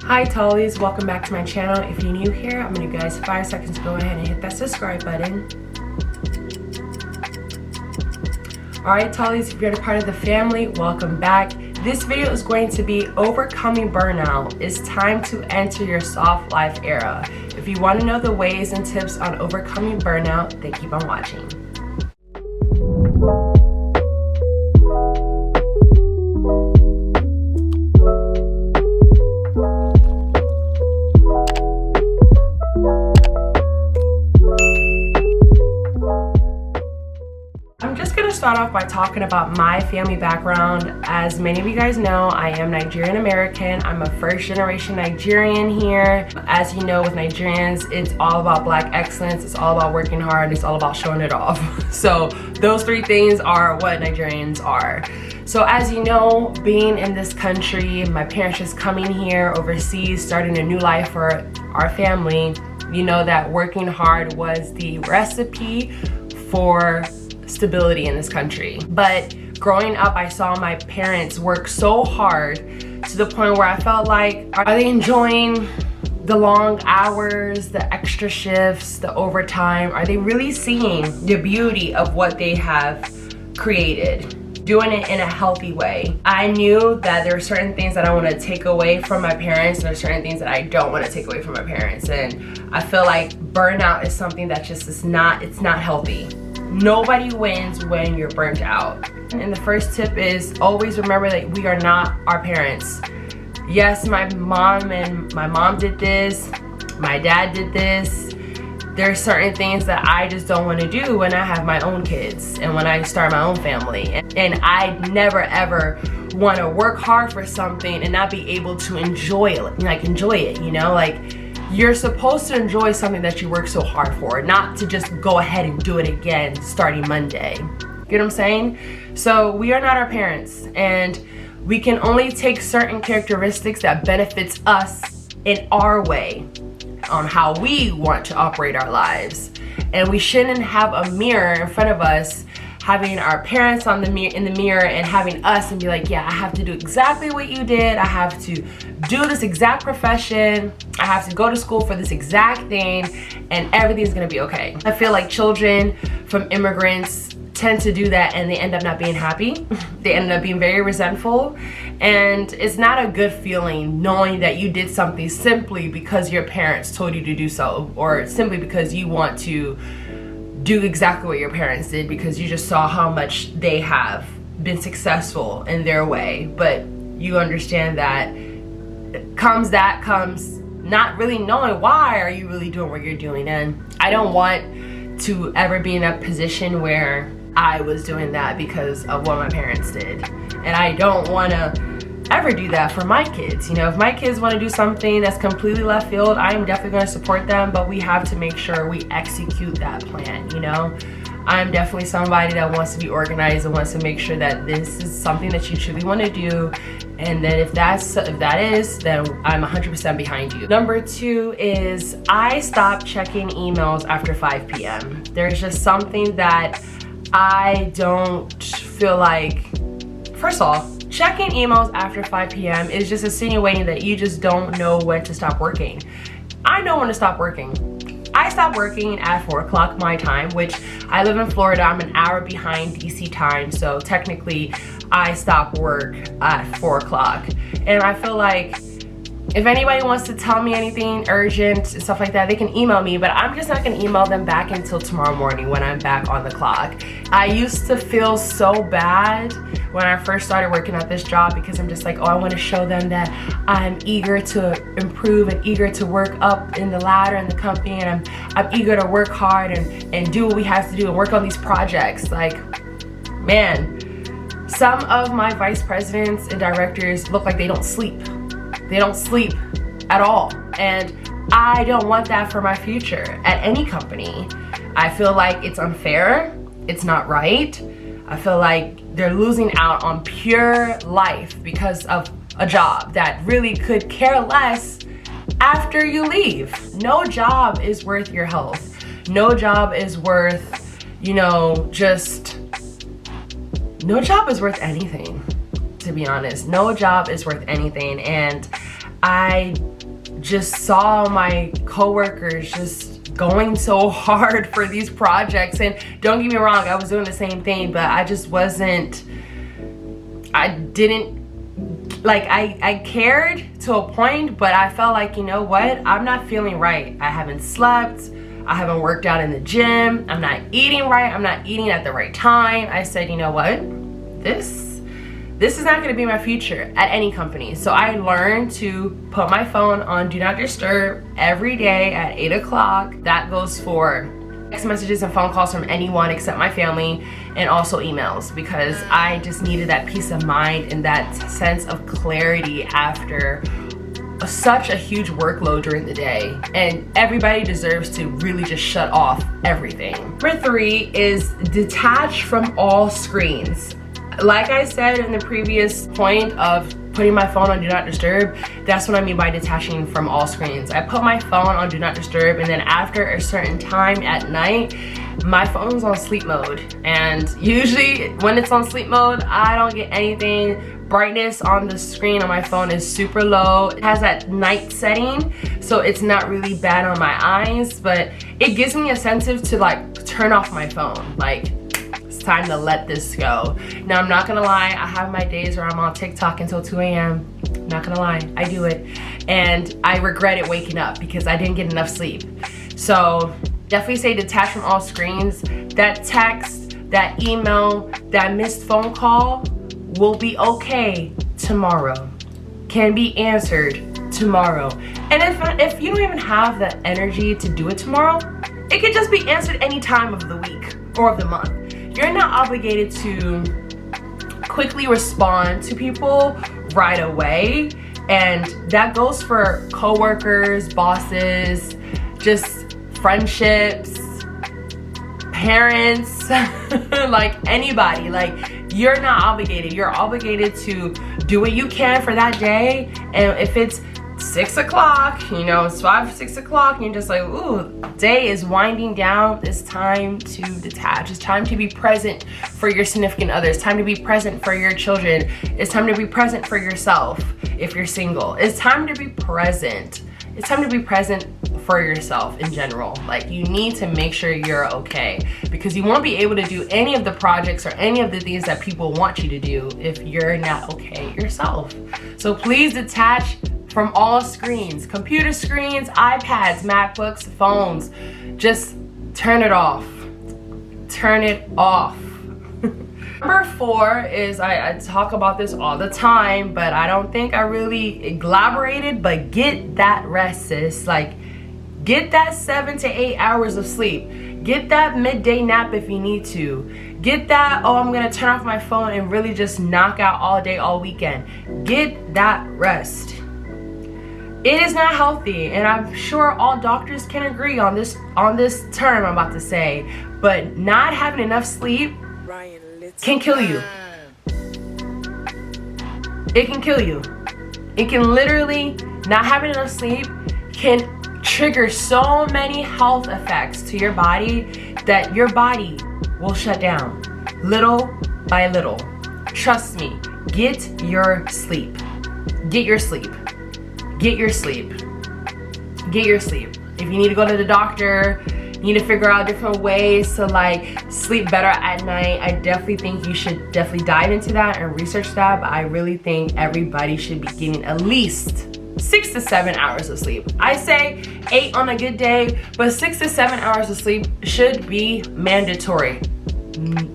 Hi Tollies, welcome back to my channel. If you're new here, I'm gonna give you guys 5 seconds to go ahead and hit that subscribe button. Alright Tollies, if you're a part of the family, welcome back. This video is going to be overcoming burnout. It's time to enter your soft life era. If you want to know the ways and tips on overcoming burnout, then keep on watching. Start off by talking about my family background. As many of you guys know, I am Nigerian American. I'm a first generation Nigerian here. As you know, with Nigerians, it's all about Black excellence, it's all about working hard, it's all about showing it off. So those three things are what Nigerians are. So as you know, being in this country, my parents just coming here overseas, starting a new life for our family, you know that working hard was the recipe for stability in this country. But growing up, I saw my parents work so hard to the point where I felt like, are they enjoying the long hours, the extra shifts, the overtime? Are they really seeing the beauty of what they have created? Doing it in a healthy way. I knew that there are certain things that I want to take away from my parents, and there are certain things that I don't want to take away from my parents. And I feel like burnout is something that just is not, it's not healthy. Nobody wins when you're burnt out. And the first tip is always remember that we are not our parents. Yes, my mom did this, my dad did this. There are certain things that I just don't want to do when I have my own kids and when I start my own family. And I never ever want to work hard for something and not be able to enjoy it, you know, like you're supposed to enjoy something that you work so hard for, not to just go ahead and do it again starting Monday. You get what I'm saying? So we are not our parents, and we can only take certain characteristics that benefits us in our way on how we want to operate our lives. And we shouldn't have a mirror in front of us, having our parents in the mirror and having us and be like, yeah, I have to do exactly what you did. I have to do this exact profession. I have to go to school for this exact thing, and everything's gonna be okay. I feel like children from immigrants tend to do that, and they end up not being happy. They end up being very resentful, and it's not a good feeling knowing that you did something simply because your parents told you to do so, or simply because you want to do exactly what your parents did because you just saw how much they have been successful in their way. But you understand that comes not really knowing why are you really doing what you're doing. And I don't want to ever be in a position where I was doing that because of what my parents did. And I don't want to ever do that for my kids. You know, if my kids want to do something that's completely left field, I am definitely going to support them, but we have to make sure we execute that plan, you know? I'm definitely somebody that wants to be organized and wants to make sure that this is something that you truly want to do, and then if that is, then I'm 100% behind you. Number 2 is I stopped checking emails after 5 p.m. There's just something that I don't feel like, first of all, checking emails after 5 p.m. is just insinuating that you just don't know when to stop working. I know when to stop working. I stopped working at 4 o'clock my time, which I live in Florida. I'm an hour behind DC time, so technically I stop work at 4 o'clock. And I feel like if anybody wants to tell me anything urgent and stuff like that, they can email me, but I'm just not gonna email them back until tomorrow morning when I'm back on the clock. I used to feel so bad when I first started working at this job because I'm just like, oh, I want to show them that I'm eager to improve and eager to work up in the ladder in the company, and I'm eager to work hard and do what we have to do and work on these projects. Like, man, some of my vice presidents and directors look like they don't sleep. They don't sleep at all. And I don't want that for my future at any company. I feel like it's unfair. It's not right. I feel like they're losing out on pure life because of a job that really could care less after you leave. No job is worth your health. No job is worth, you know, no job is worth anything, to be honest. No job is worth anything, and I just saw my coworkers just going so hard for these projects. And don't get me wrong, I was doing the same thing, but I just wasn't, I cared to a point, but I felt like, you know what, I'm not feeling right. I haven't slept, I haven't worked out in the gym, I'm not eating right, I'm not eating at the right time. I said, you know what, this is not going to be my future at any company. So I learned to put my phone on Do Not Disturb every day at 8 o'clock. That goes for text messages and phone calls from anyone except my family, and also emails, because I just needed that peace of mind and that sense of clarity after such a huge workload during the day. And everybody deserves to really just shut off everything. Number 3 is detach from all screens. Like I said in the previous point of putting my phone on Do Not Disturb, that's what I mean by detaching from all screens. I put my phone on Do Not Disturb, and then after a certain time at night, my phone's on sleep mode. And usually when it's on sleep mode, I don't get anything. Brightness on the screen on my phone is super low. It has that night setting, so it's not really bad on my eyes, but it gives me a incentive to like turn off my phone. Like, time to let this go. Now, I'm not gonna lie, I have my days where I'm on TikTok until 2 a.m. Not gonna lie, I do it. And I regret it waking up because I didn't get enough sleep. So definitely say detach from all screens. That text, that email, that missed phone call will be okay tomorrow. Can be answered tomorrow. And if you don't even have the energy to do it tomorrow, it could just be answered any time of the week or of the month. You're not obligated to quickly respond to people right away. And that goes for coworkers, bosses, just friendships, parents, like anybody. Like, you're not obligated. You're obligated to do what you can for that day. And if it's 6 o'clock, you know, it's 5 or 6 o'clock, and you're just like, ooh, day is winding down. It's time to detach. It's time to be present for your significant other. It's time to be present for your children. It's time to be present for yourself if you're single. It's time to be present. It's time to be present for yourself in general. Like, you need to make sure you're okay, because you won't be able to do any of the projects or any of the things that people want you to do if you're not okay yourself. So please detach from all screens, computer screens, iPads, MacBooks, phones. Just turn it off. Turn it off. Number 4 is, I talk about this all the time, but I don't think I really elaborated, but get that rest, sis. Like, get that 7 to 8 hours of sleep. Get that midday nap if you need to. Get that, oh, I'm gonna turn off my phone and really just knock out all day, all weekend. Get that rest. It is not healthy, and I'm sure all doctors can agree on this term I'm about to say, but not having enough sleep can kill you. It can kill you. It can literally, not having enough sleep can trigger so many health effects to your body that your body will shut down little by little. Trust me, get your sleep. Get your sleep. Get your sleep. Get your sleep. If you need to go to the doctor, you need to figure out different ways to like sleep better at night, I definitely think you should definitely dive into that and research that. But I really think everybody should be getting at least 6 to 7 hours of sleep. I say 8 on a good day, but 6 to 7 hours of sleep should be mandatory.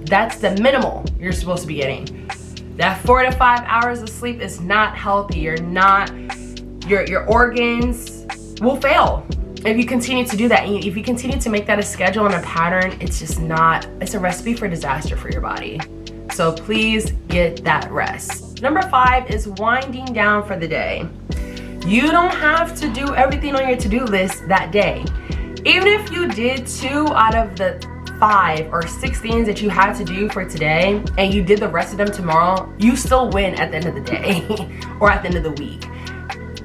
That's the minimal you're supposed to be getting. That 4 to 5 hours of sleep is not healthy. Your organs will fail if you continue to do that. And if you continue to make that a schedule and a pattern, it's just not, it's a recipe for disaster for your body. So please get that rest. Number 5 is winding down for the day. You don't have to do everything on your to-do list that day. Even if you did 2 out of the 5 or 6 things that you had to do for today, and you did the rest of them tomorrow, you still win at the end of the day or at the end of the week.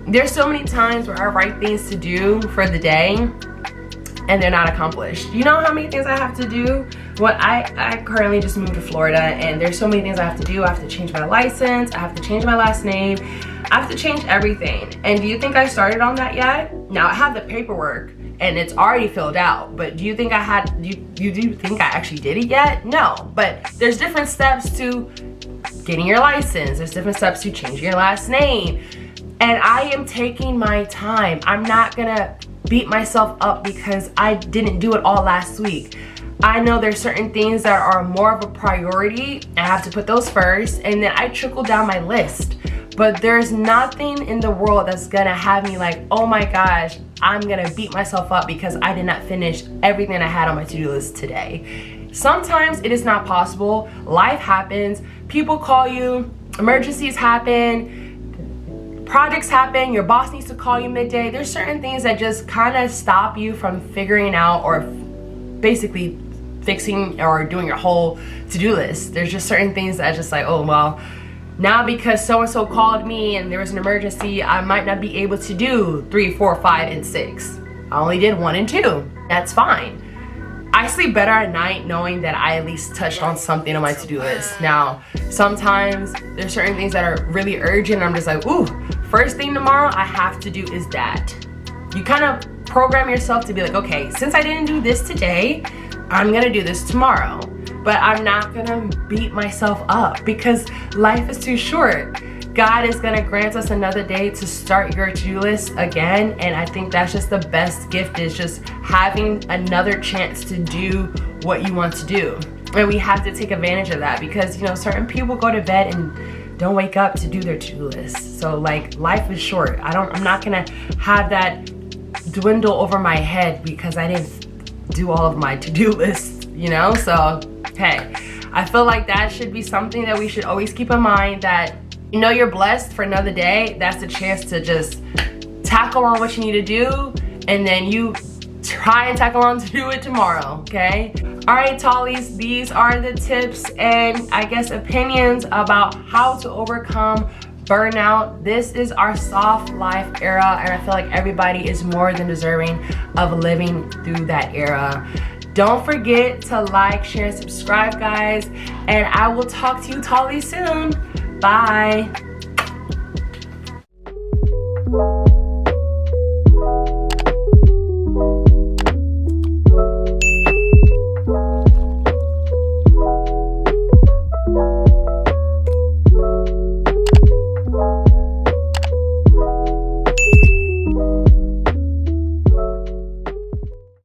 There's so many times where I write things to do for the day, and they're not accomplished. You know how many things I have to do? When I currently just moved to Florida, and there's so many things I have to do. I have to change my license, I have to change my last name, I have to change everything. And do you think I started on that yet? Now I have the paperwork and it's already filled out, but do you think you do think I actually did it yet? No, but there's different steps to getting your license. There's different steps to changing your last name. And I am taking my time. I'm not gonna beat myself up because I didn't do it all last week. I know there's certain things that are more of a priority. I have to put those first, and then I trickle down my list. But there's nothing in the world that's gonna have me like, oh my gosh, I'm gonna beat myself up because I did not finish everything I had on my to-do list today. Sometimes it is not possible. Life happens, people call you, emergencies happen, projects happen, your boss needs to call you midday. There's certain things that just kind of stop you from figuring out or basically fixing or doing your whole to-do list. There's just certain things that just like, oh well, now because so-and-so called me and there was an emergency, I might not be able to do 3, 4, 5, and 6. I only did 1 and 2. That's fine. I sleep better at night knowing that I at least touched on something on my to-do list. Now, sometimes there's certain things that are really urgent. I'm just like, ooh, first thing tomorrow I have to do is that. You kind of program yourself to be like, okay, since I didn't do this today, I'm gonna do this tomorrow. But I'm not gonna beat myself up because life is too short. God is gonna grant us another day to start your to-do list again, and I think that's just the best gift, is just having another chance to do what you want to do. And we have to take advantage of that because, you know, certain people go to bed and don't wake up to do their to-do list. So like, life is short. I'm not gonna have that dwindle over my head because I didn't do all of my to-do lists, you know? So hey, I feel like that should be something that we should always keep in mind, that you know you're blessed for another day. That's a chance to just tackle on what you need to do, and then you try and tackle on to do it tomorrow, okay? All right, Tallies, these are the tips and I guess opinions about how to overcome burnout. This is our soft life era, and I feel like everybody is more than deserving of living through that era. Don't forget to like, share, and subscribe, guys, and I will talk to you Tallies soon. Bye.